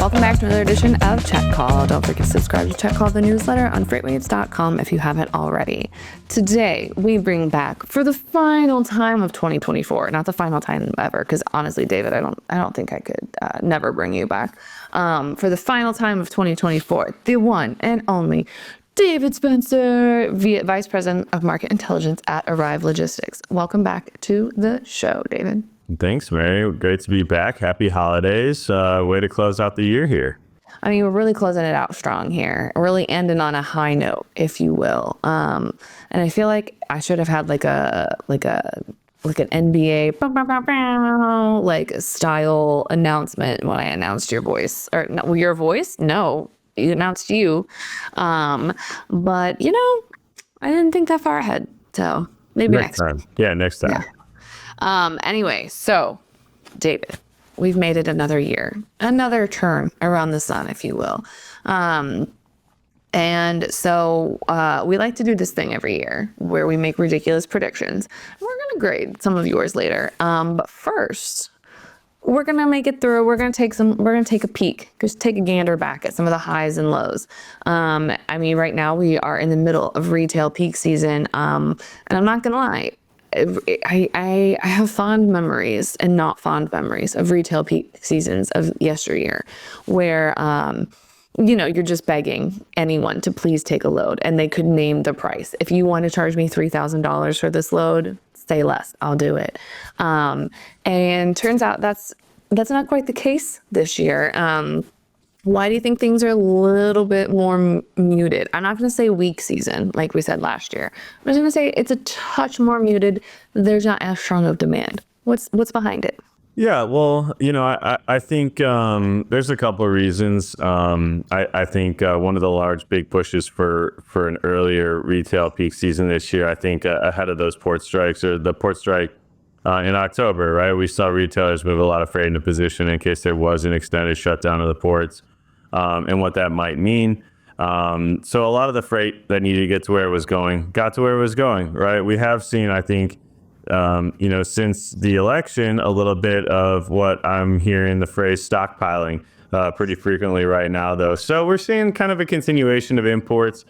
Welcome back to another edition of Check Call. Don't forget to subscribe to Check Call, the newsletter on FreightWaves.com if you haven't already. Today, we bring back, for the final time of 2024, not the final time ever, because honestly, David, I don't think I could never bring you back. For the final time of 2024, the one and only David Spencer, Vice President of Market Intelligence at Arrive Logistics. Welcome back to the show, David. Thanks, Mary. Great to be back. Happy holidays. Way to close out the year here. I mean, we're really closing it out strong here, really ending on a high note, if you will. And I feel like I should have had like an NBA style announcement when I announced your voice, or no, your voice. No, you announced you. But I didn't think that far ahead. So maybe next time. Yeah, next time. Yeah. Anyway, so David, we've made it another year, another turn around the sun, if you will. And so we like to do this thing every year where we make ridiculous predictions. We're going to grade some of yours later. But first, we're going to make it through. We're going to take a peek, just take a gander back at some of the highs and lows. I mean, right now we are in the middle of retail peak season. And I'm not going to lie. I have fond memories and not fond memories of retail peak seasons of yesteryear where, you're just begging anyone to please take a load and they could name the price. If you want to charge me $3,000 for this load, say less, I'll do it. And turns out that's not quite the case this year. Why do you think things are a little bit more muted? I'm not going to say weak season like we said last year. I'm just going to say it's a touch more muted. There's not as strong of demand. What's behind it? Yeah, well, I think there's a couple of reasons. I think one of the large big pushes for an earlier retail peak season this year, I think ahead of those port strikes or the port strike in October, right? We saw retailers move a lot of freight into position in case there was an extended shutdown of the ports. And what that might mean. So a lot of the freight that needed to get to where it was going, got to where it was going, right? We have seen, I think, since the election, a little bit of what I'm hearing the phrase stockpiling pretty frequently right now, though. So we're seeing kind of a continuation of imports,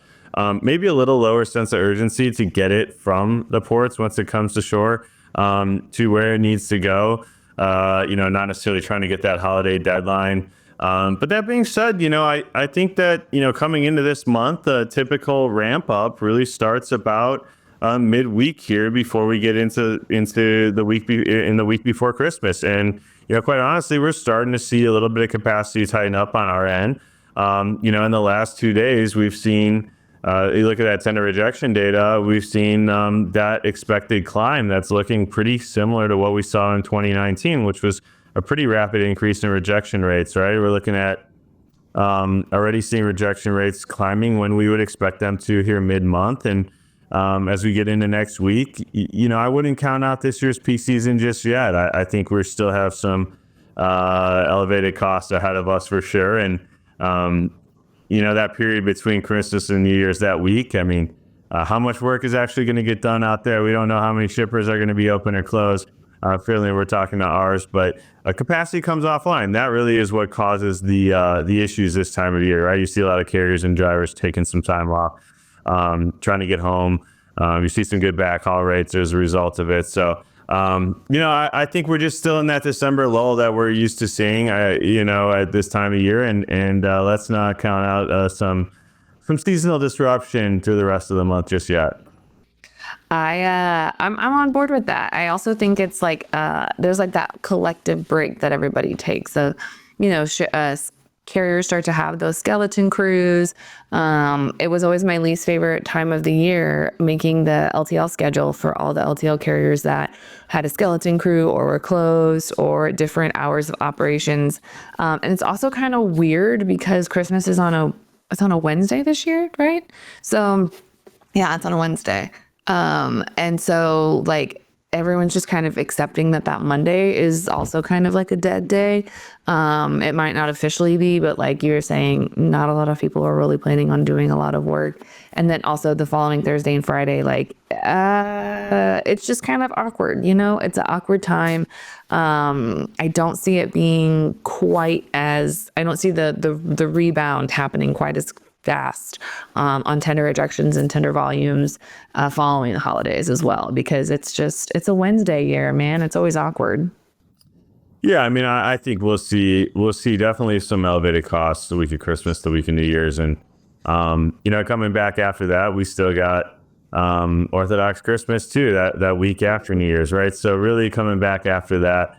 maybe a little lower sense of urgency to get it from the ports once it comes to shore to where it needs to go. Not necessarily trying to get that holiday deadline. But that being said, I think that, coming into this month, a typical ramp up really starts about midweek here before we get into the week before Christmas. And, quite honestly, we're starting to see a little bit of capacity tighten up on our end. In the last 2 days, we've seen, you look at that tender rejection data, we've seen that expected climb that's looking pretty similar to what we saw in 2019, which was a pretty rapid increase in rejection rates, right? We're looking at already seeing rejection rates climbing when we would expect them to here mid-month. And as we get into next week, I wouldn't count out this year's peak season just yet. I think we still have some elevated costs ahead of us for sure. And, that period between Christmas and New Year's that week, I mean, how much work is actually going to get done out there? We don't know how many shippers are going to be open or closed. Certainly we're talking to ours, but capacity comes offline. That really is what causes the issues this time of year, right? You see a lot of carriers and drivers taking some time off, trying to get home. You see some good backhaul rates as a result of it. So, I think we're just still in that December lull that we're used to seeing, at this time of year. And let's not count out some seasonal disruption through the rest of the month just yet. I'm on board with that. I also think it's like there's like that collective break that everybody takes. So, carriers start to have those skeleton crews. It was always my least favorite time of the year, making the LTL schedule for all the LTL carriers that had a skeleton crew or were closed or different hours of operations. And it's also kind of weird because Christmas is on a Wednesday this year, right? So yeah, it's on a Wednesday. And so like everyone's just kind of accepting that Monday is also kind of like a dead day. It might not officially be, but like you were saying, not a lot of people are really planning on doing a lot of work. And then also the following Thursday and Friday, like, it's just kind of awkward, it's an awkward time. I don't see it being I don't see the rebound happening quite as fast on tender rejections and tender volumes following the holidays as well, because it's a Wednesday year, man. It's always awkward. Yeah, I mean, I think we'll see definitely some elevated costs the week of Christmas, the week of New Year's, and coming back after that, we still got Orthodox Christmas too, that week after New Year's, right? So really coming back after that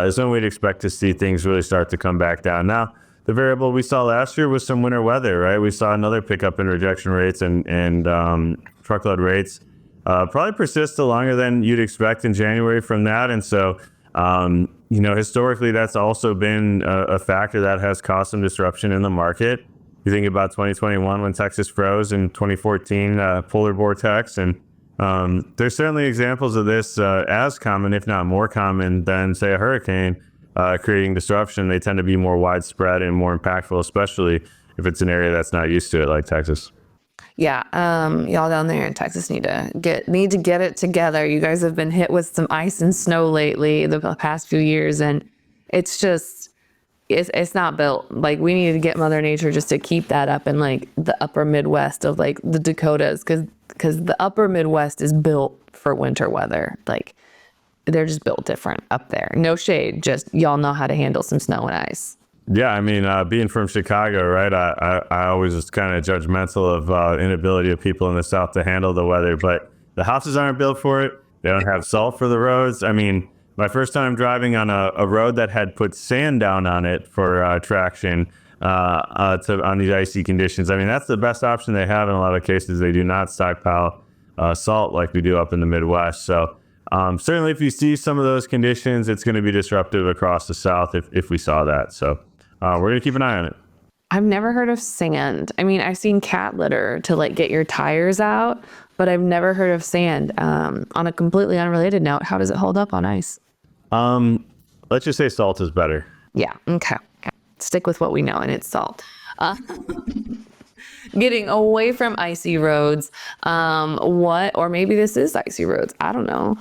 is when we'd expect to see things really start to come back down. Now, the variable we saw last year was some winter weather, right? We saw another pickup in rejection rates and truckload rates probably persist longer than you'd expect in January from that. And so, historically, that's also been a factor that has caused some disruption in the market. You think about 2021 when Texas froze, and 2014 polar vortex, and there's certainly examples of this as common, if not more common, than say a hurricane creating disruption. They tend to be more widespread and more impactful, especially if it's an area that's not used to it, like Texas. Yeah, y'all down there in Texas need to get it together. You guys have been hit with some ice and snow lately the past few years, and it's just it's not built. Like, we need to get Mother Nature just to keep that up in like the upper Midwest of like the Dakotas, because the upper Midwest is built for winter weather. Like, they're just built different up there. No shade, just y'all know how to handle some snow and ice. Yeah, I mean, being from Chicago, right, I always was kind of judgmental of inability of people in the South to handle the weather, but the houses aren't built for it. They don't have salt for the roads. I mean, my first time driving on a road that had put sand down on it for traction on these icy conditions. I mean, that's the best option they have in a lot of cases. They do not stockpile salt like we do up in the Midwest. So certainly if you see some of those conditions, it's going to be disruptive across the South if we saw that. So we're going to keep an eye on it. I've never heard of sand. I mean, I've seen cat litter to like get your tires out, but I've never heard of sand. On a completely unrelated note, how does it hold up on ice? Let's just say salt is better. Yeah, okay. Stick with what we know, and it's salt. Getting away from icy roads, or maybe this is icy roads, I don't know.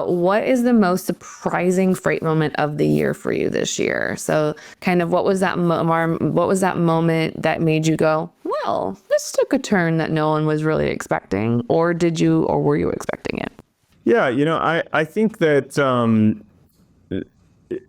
What is the most surprising freight moment of the year for you this year? So kind of what was that moment that made you go, well, this took a turn that no one was really expecting, or were you expecting it? Yeah, I think that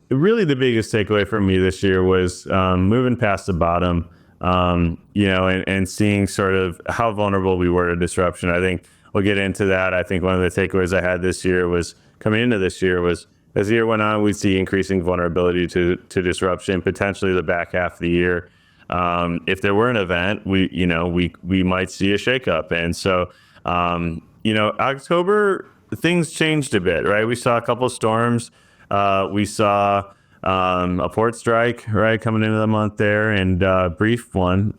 really the biggest takeaway for me this year was moving past the bottom, and seeing sort of how vulnerable we were to disruption. I think we'll get into that. I think one of the takeaways I had this year was coming into this year was, as the year went on, we'd see increasing vulnerability to disruption, potentially the back half of the year. If there were an event, we might see a shakeup. And so, October, things changed a bit, right? We saw a couple of storms. We saw a port strike, right, coming into the month there, and brief one,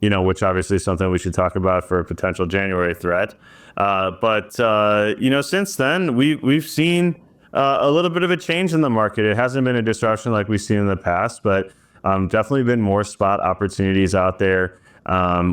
which obviously is something we should talk about for a potential January threat. But since then, we've seen a little bit of a change in the market. It hasn't been a disruption like we've seen in the past, but definitely been more spot opportunities out there.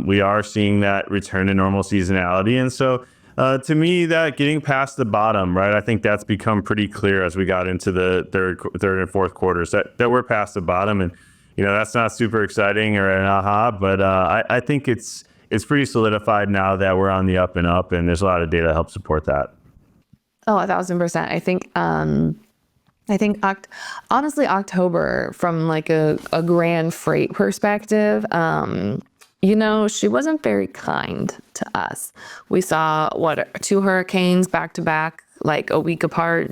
We are seeing that return to normal seasonality. And so to me, that getting past the bottom, right, I think that's become pretty clear as we got into the third and fourth quarters that we're past the bottom. And, that's not super exciting or an aha, but I think it's pretty solidified now that we're on the up and up, and there's a lot of data to help support that. Oh, 1,000%. I think honestly, October, from like a grand freight perspective, she wasn't very kind to us. We saw 2 hurricanes back to back, like a week apart,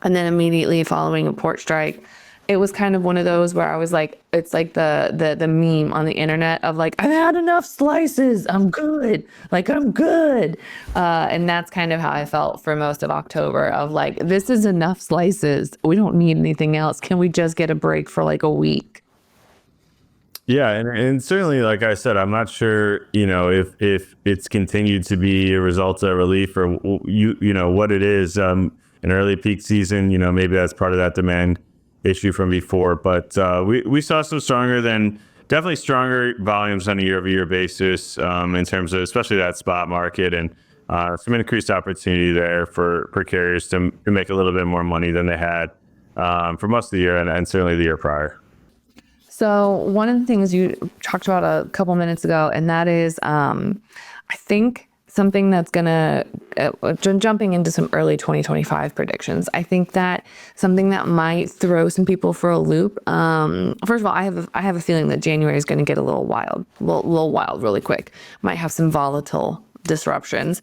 and then immediately following a port strike. It was kind of one of those where I was like, it's like the meme on the internet of like, I've had enough slices, I'm good. Like, I'm good. And that's kind of how I felt for most of October, of like, this is enough slices. We don't need anything else. Can we just get a break for like a week? Yeah, and certainly, like I said, I'm not sure, if it's continued to be a result of relief or what it is. An early peak season, maybe that's part of that demand issue from before. But we saw definitely stronger volumes on a year-over-year basis in terms of especially that spot market and some increased opportunity there for carriers to make a little bit more money than they had for most of the year and certainly the year prior. So one of the things you talked about a couple minutes ago, and that is, I think something that's gonna jumping into some early 2025 predictions. I think that something that might throw some people for a loop. First of all, I have a feeling that January is going to get a little wild really quick. Might have some volatile disruptions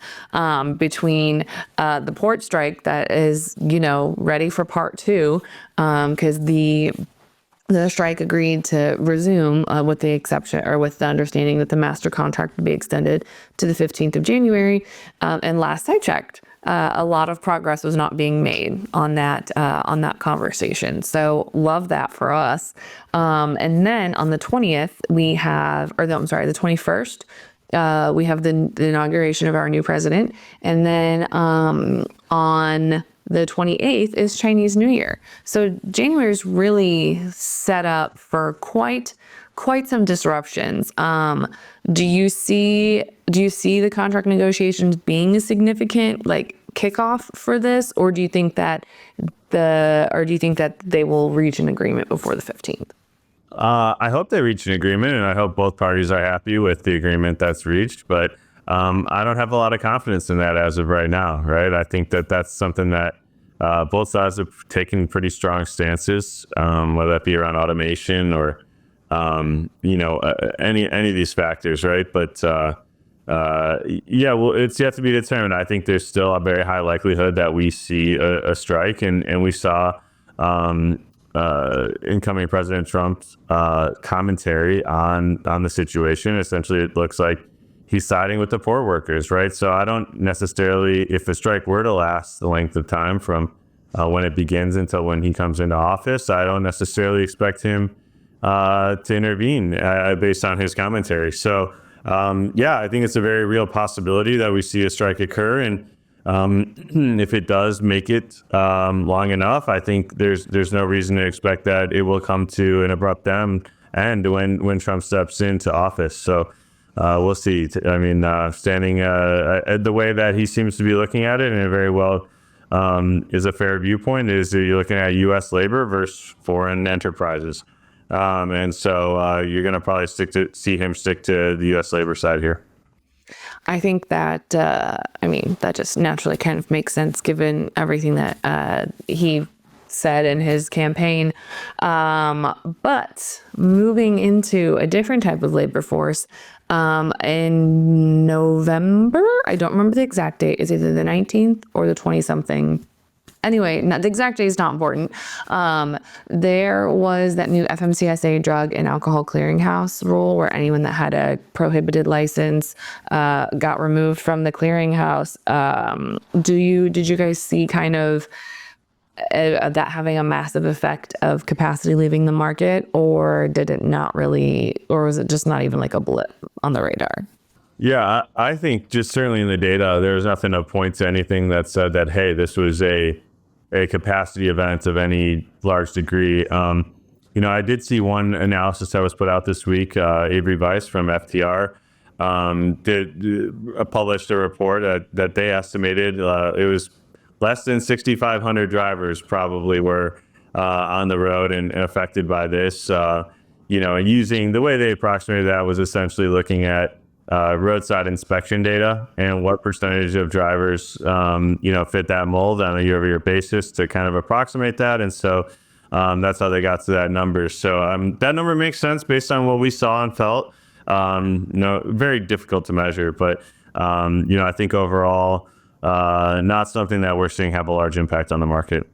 between the port strike that is ready for part two, because the strike agreed to resume with the exception or with the understanding that the master contract would be extended to the 15th of January. And last I checked, a lot of progress was not being made on that conversation. So love that for us. And then on the 20th, the 21st, we have the inauguration of our new president. And then on the 28th is Chinese New Year. So January is really set up for quite some disruptions. Do you see the contract negotiations being a significant kickoff for this, or do you think that they will reach an agreement before the 15th? I hope they reach an agreement, and I hope both parties are happy with the agreement that's reached. But I don't have a lot of confidence in that as of right now, right? I think that that's something that both sides have taken pretty strong stances, whether that be around automation or any of these factors, right? But well, it's yet to be determined. I think there's still a very high likelihood that we see a strike, and we saw incoming President Trump's commentary on the situation. Essentially, it looks like he's siding with the port workers, right? So I don't necessarily, if the strike were to last the length of time from when it begins until when he comes into office, I don't necessarily expect him to intervene based on his commentary. So I think it's a very real possibility that we see a strike occur, and if it does make it long enough, I think there's no reason to expect that it will come to an abrupt end when Trump steps into office. So we'll see. I mean, standing the way that he seems to be looking at it, and it very well is a fair viewpoint, is you're looking at U.S. labor versus foreign enterprises. And so you're going to probably see him stick to the U.S. labor side here. I think that, that just naturally kind of makes sense given everything that he said in his campaign. But moving into a different type of labor force, in November, I don't remember the exact date, it's either the 19th or the 20-something. Anyway, the exact date is not important. There was that new FMCSA drug and alcohol clearinghouse rule where anyone that had a prohibited license got removed from the clearinghouse. Did you guys see kind of that having a massive effect of capacity leaving the market, or did it not really, or was it just not even like a blip on the radar? Yeah, I think just certainly in the data, there's nothing to point to anything that said that, hey, this was a capacity event of any large degree. I did see one analysis that was put out this week. Avery Weiss from FTR published a report that they estimated it was less than 6,500 drivers probably were on the road and affected by this. And using the way they approximated that was essentially looking at roadside inspection data and what percentage of drivers, fit that mold on a year-over-year basis to kind of approximate that. And so that's how they got to that number. So that number makes sense based on what we saw and felt. Very difficult to measure, but I think overall, not something that we're seeing have a large impact on the market.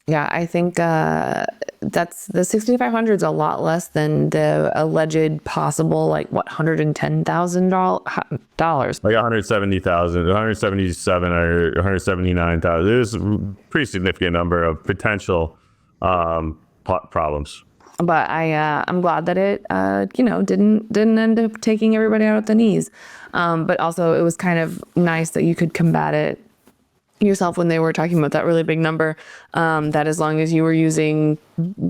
Yeah, I think that's the 6,500 is a lot less than the alleged possible, $110,000. Like 170,000, 177 or 179,000. There's a pretty significant number of potential problems. But I'm glad that it didn't end up taking everybody out at the knees. But also it was kind of nice that you could combat it yourself when they were talking about that really big number, that as long as you were using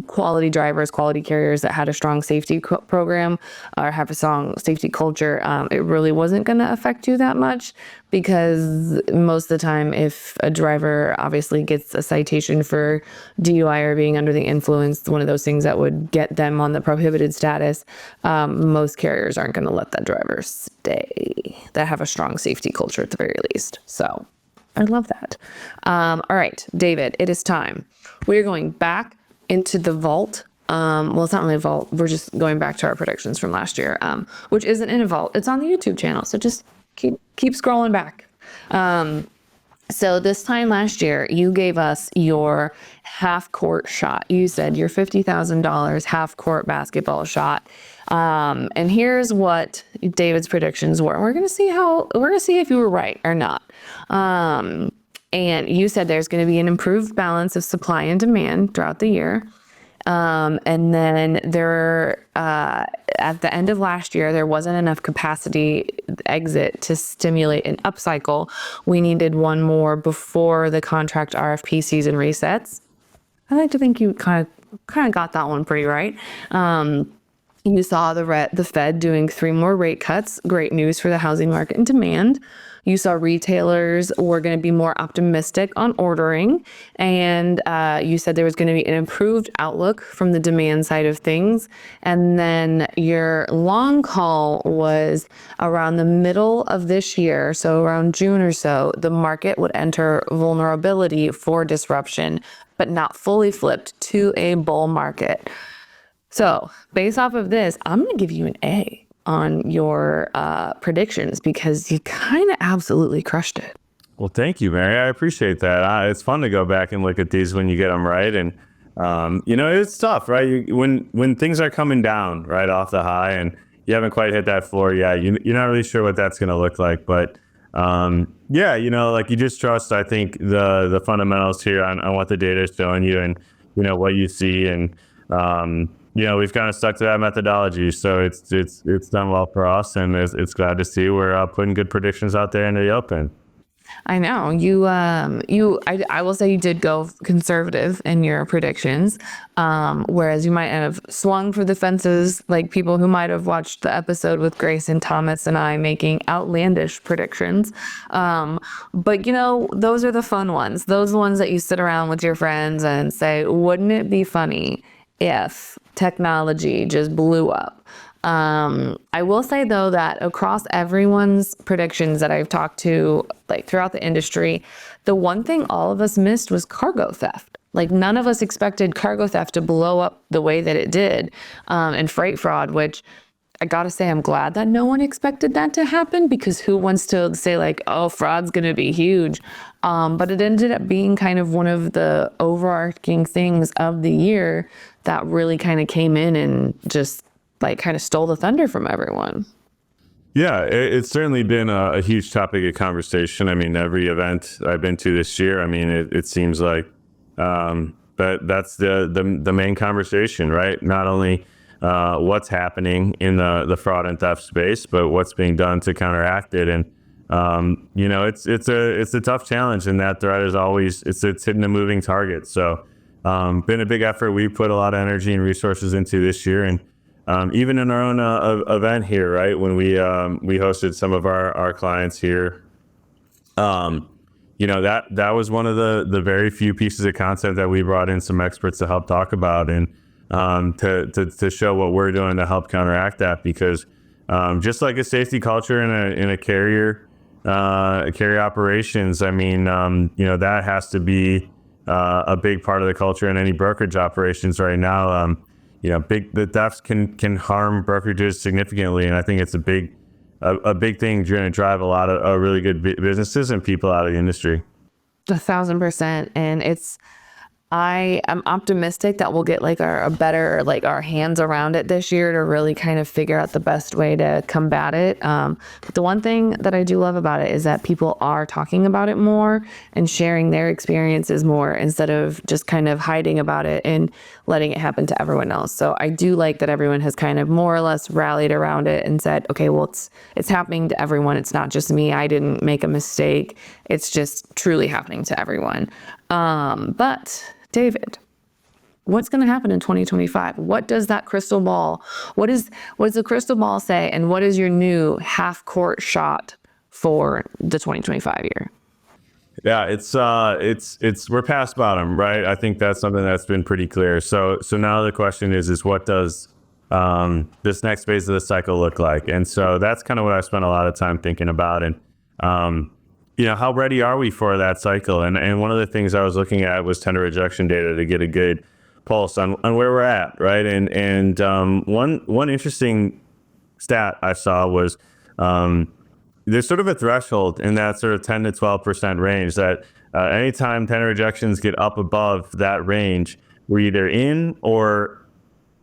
quality drivers, quality carriers that had a strong safety program or have a strong safety culture, it really wasn't going to affect you that much, because most of the time if a driver obviously gets a citation for DUI or being under the influence, one of those things that would get them on the prohibited status, most carriers aren't going to let that driver stay that have a strong safety culture at the very least. So I love that. All right, David, it is time. We're going back into the vault. Well, it's not really a vault. We're just going back to our predictions from last year, which isn't in a vault. It's on the YouTube channel. So just keep scrolling back. So this time last year, you gave us your half court shot. You said your $50,000 half court basketball shot. And here's what David's predictions were. We're going to see if you were right or not. And you said there's going to be an improved balance of supply and demand throughout the year. And then at the end of last year, there wasn't enough capacity exit to stimulate an upcycle. We needed one more before the contract RFP season resets. I like to think you kind of got that one pretty right. You saw the Fed doing 3 more rate cuts. Great news for the housing market and demand. You saw retailers were going to be more optimistic on ordering. And you said there was going to be an improved outlook from the demand side of things. And then your long call was around the middle of this year, so around June or so, the market would enter vulnerability for disruption, but not fully flipped to a bull market. So based off of this, I'm going to give you an A on your predictions, because you kind of absolutely crushed it. Well, thank you, Mary. I appreciate that. It's fun to go back and look at these when you get them right. And, it's tough, right? When things are coming down right off the high and you haven't quite hit that floor, you're not really sure what that's going to look like. But, you just trust, I think, the fundamentals here on what the data is showing you and, what you see. And, we've kind of stuck to that methodology, so it's done well for us, and it's glad to see we're putting good predictions out there into the open. I know I will say you did go conservative in your predictions, whereas you might have swung for the fences, like people who might have watched the episode with Grace and Thomas and I making outlandish predictions. But those are the fun ones. Those ones that you sit around with your friends and say, wouldn't it be funny if technology just blew up? I will say though that across everyone's predictions that I've talked to, like throughout the industry, the one thing all of us missed was cargo theft. Like none of us expected cargo theft to blow up the way that it did, and freight fraud, which I gotta say, I'm glad that no one expected that to happen, because who wants to say like, oh, fraud's gonna be huge? But it ended up being kind of one of the overarching things of the year that really kind of came in and just like kind of stole the thunder from everyone. Yeah, it's certainly been a huge topic of conversation. I mean, every event I've been to this year, I mean, it seems like that's the main conversation, right? Not only what's happening in the fraud and theft space, but what's being done to counteract it. And it's a tough challenge, and that threat is always it's hitting a moving target. So been a big effort. We put a lot of energy and resources into this year, and even in our own event here, right, when we hosted some of our clients here, that was one of the very few pieces of content that we brought in some experts to help talk about, and to show what we're doing to help counteract that, because just like a safety culture in a carrier operations, I mean, that has to be a big part of the culture in any brokerage operations right now. The thefts can harm brokerages significantly, and I think it's a big thing going to drive a lot of really good businesses and people out of the industry. 1,000%. And I am optimistic that we'll get like a better, like our hands around it this year to really kind of figure out the best way to combat it. But the one thing that I do love about it is that people are talking about it more and sharing their experiences more instead of just kind of hiding about it and letting it happen to everyone else. So I do like that everyone has kind of more or less rallied around it and said, okay, well, it's happening to everyone. It's not just me. I didn't make a mistake. It's just truly happening to everyone. But David, what's going to happen in 2025? What does that crystal ball, what does the crystal ball say? And what is your new half court shot for the 2025 year? Yeah, it's we're past bottom, right? I think that's something that's been pretty clear. So now the question is what does this next phase of the cycle look like? And so that's kind of what I spent a lot of time thinking about. And how ready are we for that cycle? And one of the things I was looking at was tender rejection data to get a good pulse on where we're at, right? And one interesting stat I saw was there's sort of a threshold in that sort of 10 to 12% range that anytime tender rejections get up above that range, we're either in or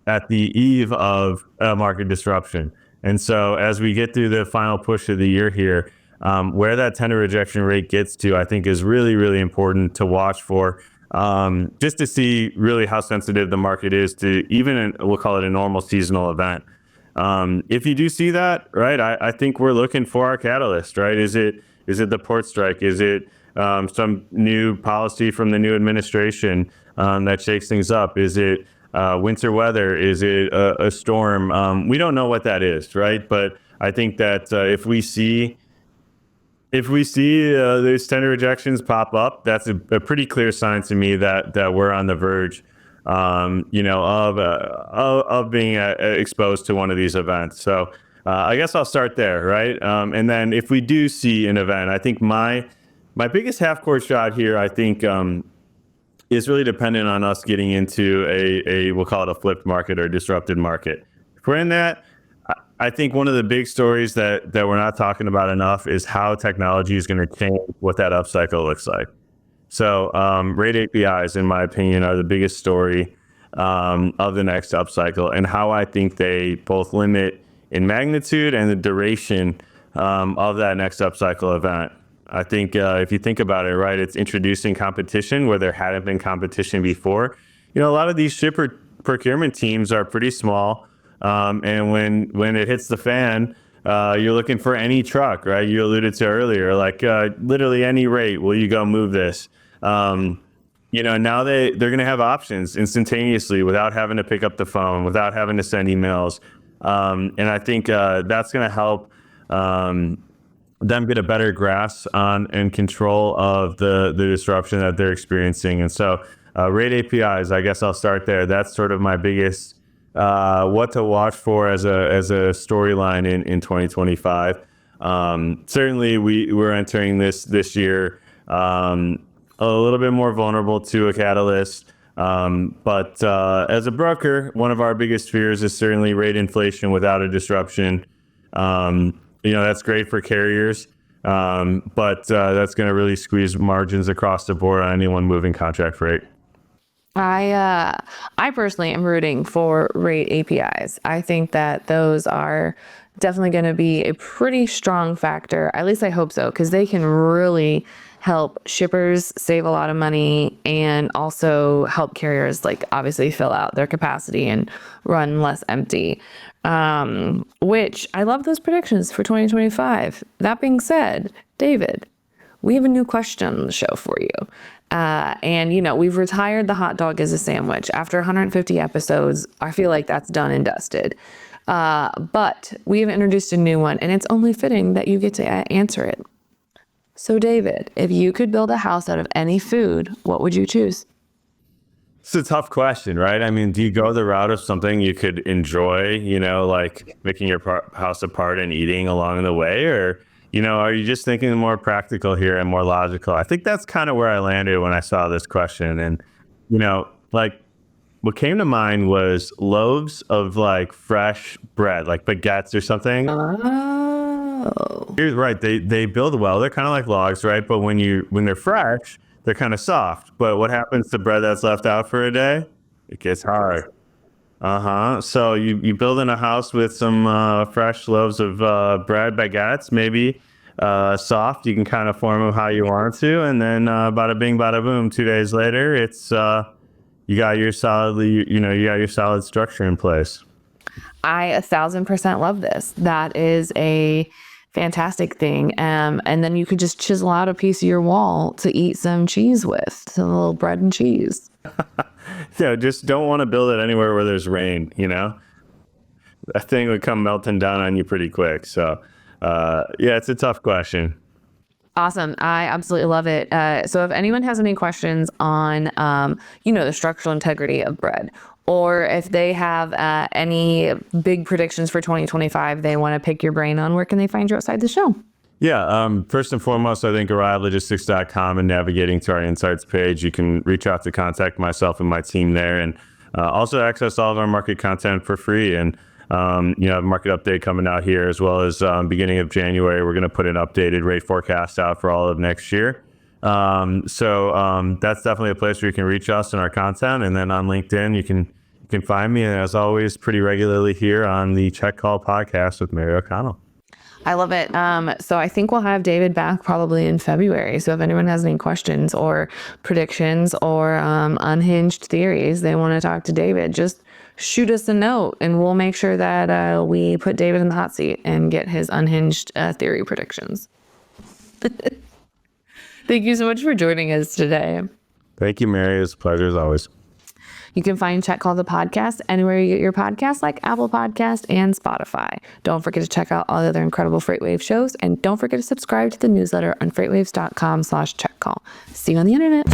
at the eve of a market disruption. And so as we get through the final push of the year here, where that tender rejection rate gets to, I think is really, really important to watch for, just to see really how sensitive the market is to even, we'll call it a normal seasonal event. If you do see that, right, I think we're looking for our catalyst, right? Is it the port strike? Is it some new policy from the new administration that shakes things up? Is it winter weather? Is it a storm? We don't know what that is, right? But I think that if we see those tender rejections pop up, that's a pretty clear sign to me that we're on the verge, of being exposed to one of these events. So I guess I'll start there, right? And then if we do see an event, I think my biggest half court shot here, I think, is really dependent on us getting into a we'll call it a flipped market or disrupted market. If we're in that, I think one of the big stories that we're not talking about enough is how technology is going to change what that upcycle looks like. So rate APIs, in my opinion, are the biggest story of the next upcycle, and how I think they both limit in magnitude and the duration of that next upcycle event. I think if you think about it, right, it's introducing competition where there hadn't been competition before. A lot of these shipper procurement teams are pretty small. And when it hits the fan, you're looking for any truck, right? You alluded to earlier, like literally any rate. Will you go move this? Now they're going to have options instantaneously without having to pick up the phone, without having to send emails. And I think that's going to help them get a better grasp on and control of the disruption that they're experiencing. And so rate APIs, I guess I'll start there. That's sort of my biggest what to watch for as a storyline in 2025. Certainly we're entering this year a little bit more vulnerable to a catalyst. But as a broker, one of our biggest fears is certainly rate inflation without a disruption. That's great for carriers, but that's going to really squeeze margins across the board on anyone moving contract freight. I personally am rooting for rate APIs. I think that those are definitely going to be a pretty strong factor. At least I hope so, because they can really help shippers save a lot of money and also help carriers obviously fill out their capacity and run less empty. Which I love those predictions for 2025. That being said, David, we have a new question on the show for you. And we've retired the hot dog as a sandwich. After 150 episodes, I feel like that's done and dusted. But we have introduced a new one, and it's only fitting that you get to answer it. So David, if you could build a house out of any food, what would you choose? It's a tough question, right? I mean, do you go the route of something you could enjoy, like making your house apart and eating along the way? Or, are you just thinking more practical here and more logical? I think that's kind of where I landed when I saw this question. And, what came to mind was loaves of fresh bread, like baguettes or something. Oh. You're right. They build well. They're kind of like logs, right? But when they're fresh, they're kind of soft. But what happens to bread that's left out for a day? It gets hard. So you build in a house with some fresh loaves of bread, baguettes, maybe soft. You can kind of form them how you want to, and then bada bing, bada boom. 2 days later, it's you got your solid structure in place. I 1,000% love this. That is a fantastic thing. And then you could just chisel out a piece of your wall to eat some cheese with, some little bread and cheese. Yeah, just don't want to build it anywhere where there's rain. That thing would come melting down on you pretty quick. So, yeah, it's a tough question. Awesome. I absolutely love it. So if anyone has any questions on, the structural integrity of bread, or if they have any big predictions for 2025, they want to pick your brain on, where can they find you outside the show? Yeah, first and foremost, I think arrivelogistics.com and navigating to our insights page, you can reach out to contact myself and my team there, and also access all of our market content for free. And a market update coming out here, as well as beginning of January, we're going to put an updated rate forecast out for all of next year. So that's definitely a place where you can reach us in our content. And then on LinkedIn, you can find me, and as always, pretty regularly here on the Check Call podcast with Mary O'Connell. I love it. So I think we'll have David back probably in February. So if anyone has any questions or predictions or unhinged theories they want to talk to David, just shoot us a note, and we'll make sure that we put David in the hot seat and get his unhinged theory predictions. Thank you so much for joining us today. Thank you, Mary. It's a pleasure as always. You can find Check Call the podcast anywhere you get your podcasts, like Apple Podcast and Spotify. Don't forget to check out all the other incredible FreightWaves shows, and don't forget to subscribe to the newsletter on freightwaves.com/checkcall. See you on the internet.